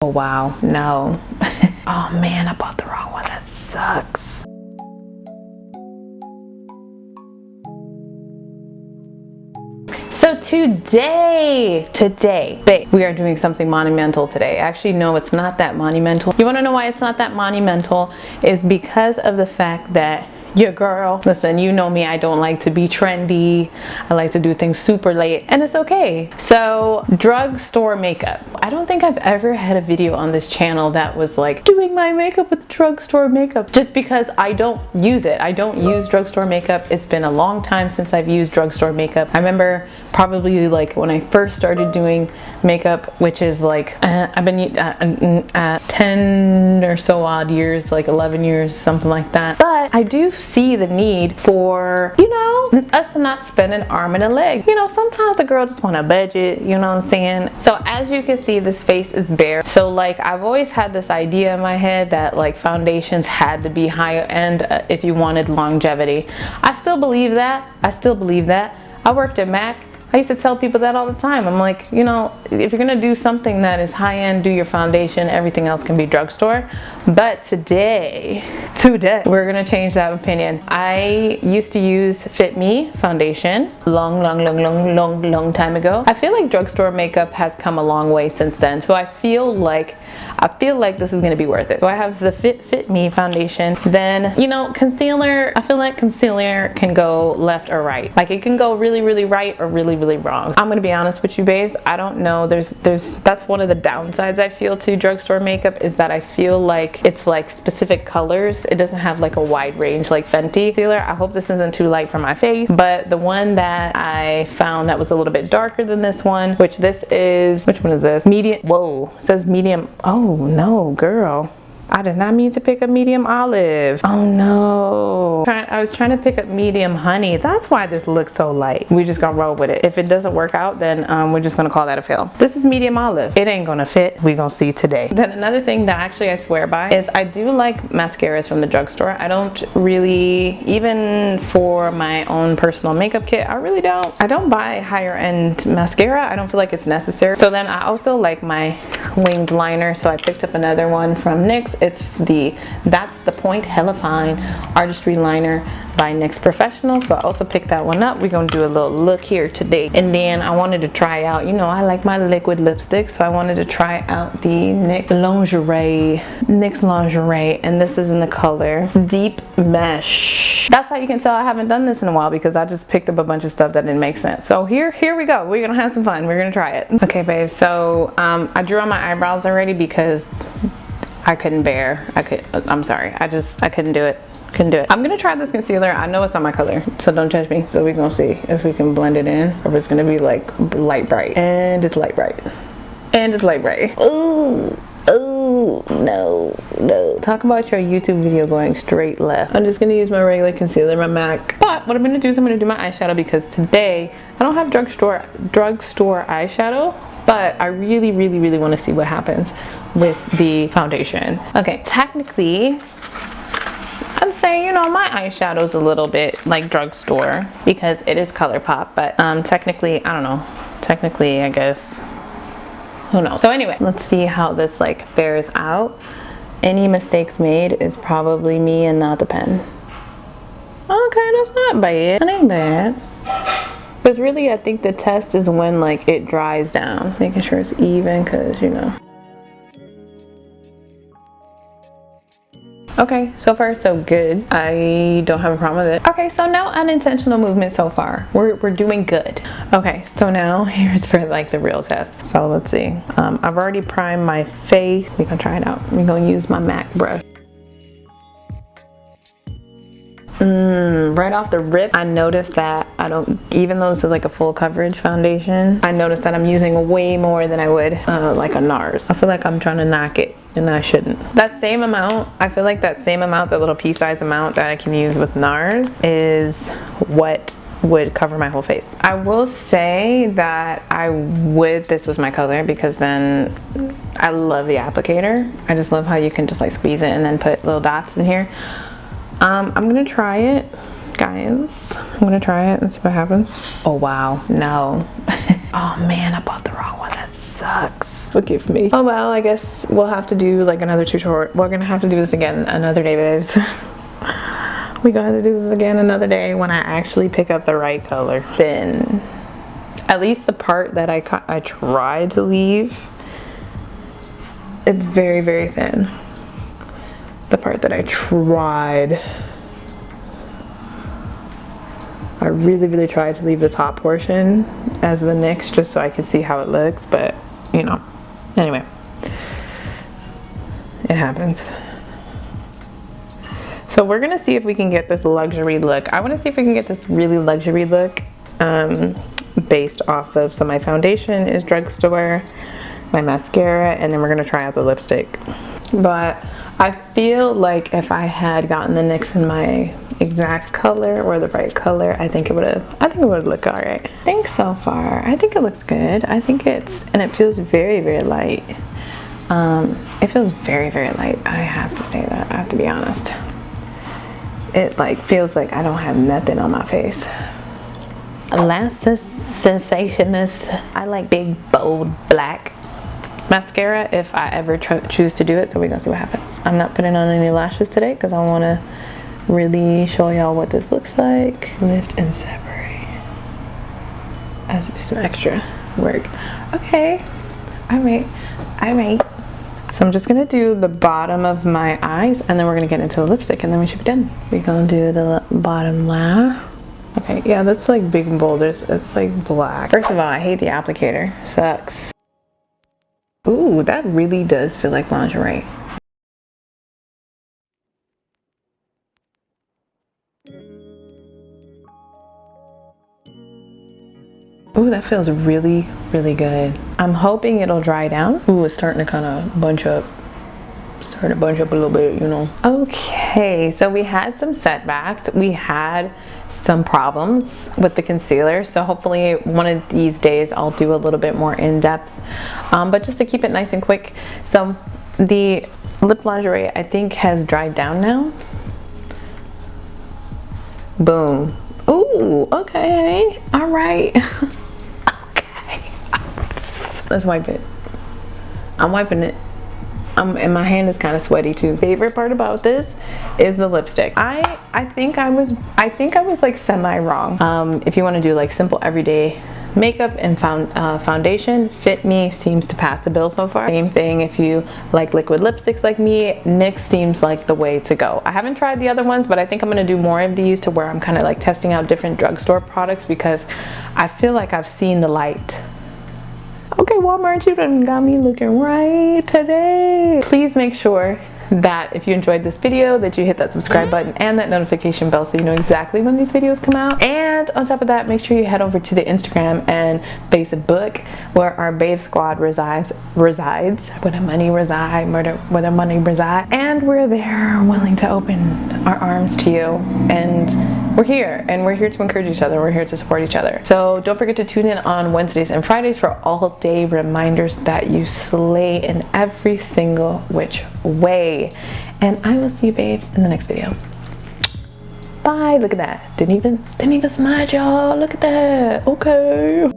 Oh wow, no. Oh man, I bought the wrong one. That sucks. So today, babe, we are doing something monumental today. Actually, no, it's not that monumental. You wanna know why it's not that monumental? Is because of the fact that your girl, listen, you know me, I don't like to be trendy. I like to do things super late, and it's okay. So, drugstore makeup. I don't think I've ever had a video on this channel that was like doing my makeup with drugstore makeup, just because I don't use it. I don't use drugstore makeup. It's been a long time since I've used drugstore makeup. I remember probably like when I first started doing makeup, which is like I've been 10 or so odd years, like 11 years, something like that. But I do see the need for, you know, us to not spend an arm and a leg. You know, sometimes a girl just want a budget, you know what I'm saying? So as you can see, this face is bare. So like I've always had this idea in my head that like foundations had to be higher end if you wanted longevity. I still believe that. I worked at MAC. I used to tell people that all the time. I'm like, you know, if you're gonna do something that is high-end, do your foundation, everything else can be drugstore. But today, we're gonna change that opinion. I used to use Fit Me foundation long time ago. I feel like drugstore makeup has come a long way since then. So I feel like this is gonna be worth it. So I have the Fit Me foundation. Then, you know, concealer, I feel like concealer can go left or right. Like it can go really, really right or really, really wrong. I'm gonna be honest with you, babes. I don't know. That's one of the downsides I feel to drugstore makeup, is that I feel like it's like specific colors. It doesn't have like a wide range like Fenty concealer. I hope this isn't too light for my face, but the one that I found that was a little bit darker than this one, which one is this? Medium. Whoa, it says medium. Oh no, girl. I did not mean to pick up medium olive. Oh no. I was trying to pick up medium honey. That's why this looks so light. We just gonna roll with it. If it doesn't work out, then we're just gonna call that a fail. This is medium olive. It ain't gonna fit. We gonna see today. Then another thing that actually I swear by is I do like mascaras from the drugstore. I don't really, even for my own personal makeup kit, I don't buy higher end mascara. I don't feel like it's necessary. So then I also like my winged liner. So I picked up another one from NYX. It's That's the Point Hella Fine Artistry Liner by NYX Professional. So I also picked that one up. We're gonna do a little look here today. And then I wanted to try out, you know, I like my liquid lipstick, so I wanted to try out the NYX Lingerie, and this is in the color Deep Mesh. That's how you can tell I haven't done this in a while, because I just picked up a bunch of stuff that didn't make sense. So here we go. We're gonna have some fun. We're gonna try it. Okay, babe. So I drew on my eyebrows already because I couldn't bear. I'm sorry. I couldn't do it. I'm gonna try this concealer. I know it's not my color, so don't judge me. So we're gonna see if we can blend it in, or if it's gonna be like light bright. And it's light bright. And it's light bright. Ooh. Oh no. Talk about your YouTube video going straight left. I'm just gonna use my regular concealer, my MAC. But what I'm gonna do is I'm gonna do my eyeshadow, because today I don't have drugstore eyeshadow, but I really want to see what happens with the foundation. Okay, technically I'd say, you know, my eyeshadow's a little bit like drugstore because it is ColourPop, but technically, I don't know. Technically, I guess, who knows? So anyway, let's see how this like bears out. Any mistakes made is probably me and not the pen. Okay, that's not bad. That ain't bad. Because really, I think the test is when like it dries down, making sure it's even, because you know. Okay, so far so good. I don't have a problem with it. Okay, so now unintentional movement so far. We're doing good. Okay, so now here's for like the real test. So let's see. I've already primed my face. We're gonna try it out. We're gonna use my MAC brush. Right off the rip, I noticed that even though this is like a full coverage foundation, I noticed that I'm using way more than I would like a NARS. I feel like I'm trying to knock it, and I shouldn't. That same amount, I feel like that same amount, that little pea size amount that I can use with NARS, is what would cover my whole face. I will say that this was my color, because then I love the applicator. I just love how you can just like squeeze it and then put little dots in here. I'm gonna try it, guys. I'm gonna try it and see what happens. Oh wow, no. Oh man, I bought the wrong one. That sucks. Forgive me. Oh well, I guess we'll have to do like another tutorial. We're gonna have to do this again another day, babes. We're gonna have to do this again another day when I actually pick up the right color. Then, at least the part that I tried to leave, it's very, very thin. The part that I tried. I really, really tried to leave the top portion as the NYX just so I could see how it looks, but you know, anyway, it happens. So we're gonna see if we can get this luxury look. I wanna see if we can get this really luxury look based off of, so my foundation is Drugstore, my mascara, and then we're gonna try out the lipstick. But I feel like if I had gotten the NYX in my exact color or the right color, I think it would look all right. I think so far, I think it looks good. I think and it feels very, very light. It feels very, very light. I have to say that, I have to be honest. It like feels like I don't have nothing on my face. Last sensationist, I like big, bold, black mascara if I ever choose to do it, so we're gonna see what happens. I'm not putting on any lashes today because I want to really show y'all what this looks like. Lift and separate. I have to do some extra work. Okay, all right. So I'm just gonna do the bottom of my eyes, and then we're gonna get into the lipstick, and then we should be done. We're gonna do the bottom lash. Okay, yeah, that's like big and bold. It's like black. First of all, I hate the applicator. Sucks. Ooh, that really does feel like lingerie. Ooh, that feels really, really good. I'm hoping it'll dry down. Ooh, it's starting to kind of bunch up. Starting to bunch up a little bit, you know. Okay, so we had some setbacks. We had some problems with the concealer, so hopefully one of these days I'll do a little bit more in-depth, but just to keep it nice and quick. So the lip lingerie I think has dried down now. Boom. Ooh, okay, all right. Okay, let's wipe it. I'm wiping it. And my hand is kind of sweaty too. Favorite part about this is the lipstick. I think I was like semi wrong. If you want to do like simple everyday makeup and foundation, Fit Me seems to pass the bill so far. Same thing if you like liquid lipsticks like me, NYX seems like the way to go. I haven't tried the other ones, but I think I'm gonna do more of these to where I'm kind of like testing out different drugstore products because I feel like I've seen the light. Okay, Walmart, you done got me looking right today. Please make sure that if you enjoyed this video that you hit that subscribe button and that notification bell so you know exactly when these videos come out. And on top of that, make sure you head over to the Instagram and Facebook where our Babe Squad resides, where the money reside, where the money reside. And we're there willing to open our arms to you, and we're here to encourage each other. We're here to support each other. So don't forget to tune in on Wednesdays and Fridays for all day reminders that you slay in every single which way. And I will see you babes in the next video. Bye. Look at that. Didn't even smudge, y'all. Look at that. Okay.